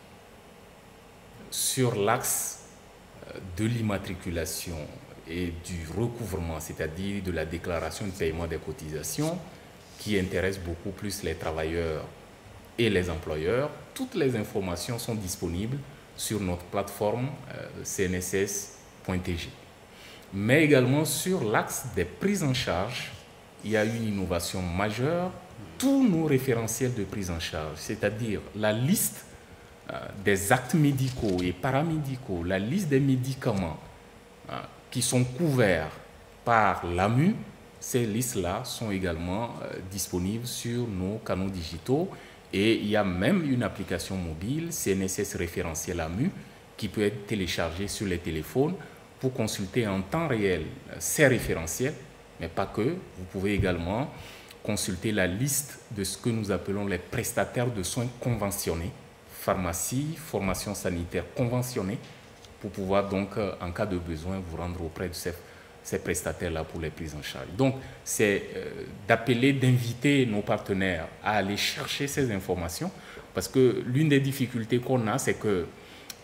Sur l'axe de l'immatriculation et du recouvrement, c'est-à-dire de la déclaration de paiement des cotisations, qui intéresse beaucoup plus les travailleurs et les employeurs, toutes les informations sont disponibles sur notre plateforme cnss.tg. Mais également sur l'axe des prises en charge, il y a une innovation majeure. Tous nos référentiels de prise en charge, c'est-à-dire la liste des actes médicaux et paramédicaux, la liste des médicaments qui sont couverts par l'AMU, ces listes-là sont également disponibles sur nos canaux digitaux, et il y a même une application mobile, CNSS référentiel AMU, qui peut être téléchargée sur les téléphones pour consulter en temps réel ces référentiels, mais pas que. Vous pouvez également consulter la liste de ce que nous appelons les prestataires de soins conventionnés, pharmacie, formation sanitaire conventionnée, pour pouvoir donc, en cas de besoin, vous rendre auprès de ces prestataires-là pour les prises en charge. Donc, c'est d'appeler, d'inviter nos partenaires à aller chercher ces informations, parce que l'une des difficultés qu'on a, c'est qu'il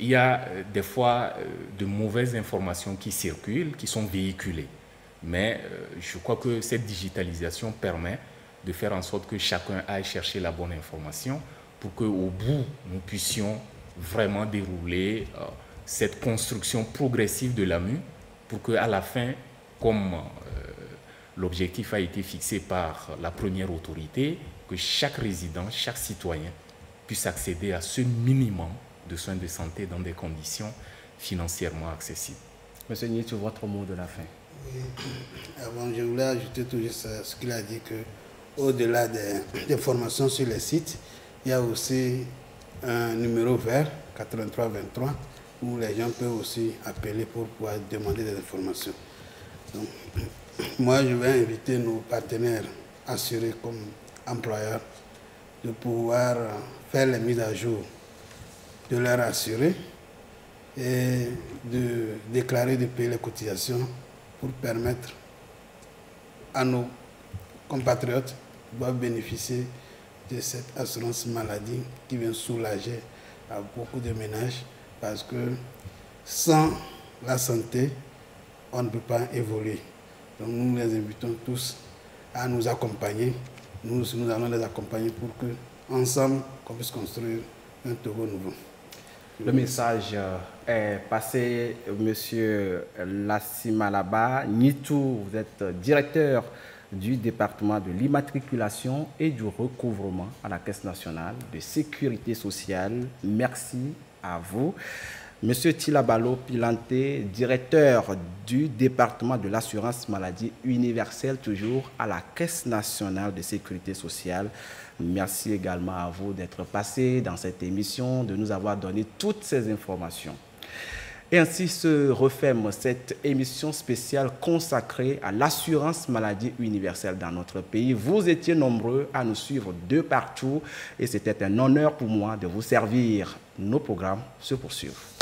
y a des fois de mauvaises informations qui circulent, qui sont véhiculées. Mais je crois que cette digitalisation permet de faire en sorte que chacun aille chercher la bonne information pour qu'au bout, nous puissions vraiment dérouler cette construction progressive de l'AMU, pour qu'à la fin, comme l'objectif a été fixé par la première autorité, que chaque résident, chaque citoyen puisse accéder à ce minimum de soins de santé dans des conditions financièrement accessibles. Monsieur Nietzsche, votre mot de la fin. Oui. Avant, je voulais ajouter tout juste ce qu'il a dit, qu'au-delà des formations sur les sites, il y a aussi un numéro vert, 8323, où les gens peuvent aussi appeler pour pouvoir demander des informations. Donc, moi, je vais inviter nos partenaires assurés comme employeurs de pouvoir faire les mises à jour de leurs assurés et de déclarer, de payer les cotisations pour permettre à nos compatriotes de bénéficier de cette assurance maladie qui vient soulager à beaucoup de ménages parce que sans la santé, on ne peut pas évoluer. Donc nous les invitons tous à nous accompagner. Nous aussi, nous allons les accompagner pour que, ensemble, qu'on puisse construire un Togo nouveau. Le message est passé, Monsieur Lassimalaba Nitou. Vous êtes directeur du département de l'immatriculation et du recouvrement à la Caisse nationale de sécurité sociale. Merci à vous. Monsieur Tilabalo Pilanté, directeur du département de l'assurance maladie universelle, toujours à la Caisse nationale de sécurité sociale. Merci également à vous d'être passé dans cette émission, de nous avoir donné toutes ces informations. Et ainsi se referme cette émission spéciale consacrée à l'assurance maladie universelle dans notre pays. Vous étiez nombreux à nous suivre de partout et c'était un honneur pour moi de vous servir. Nos programmes se poursuivent.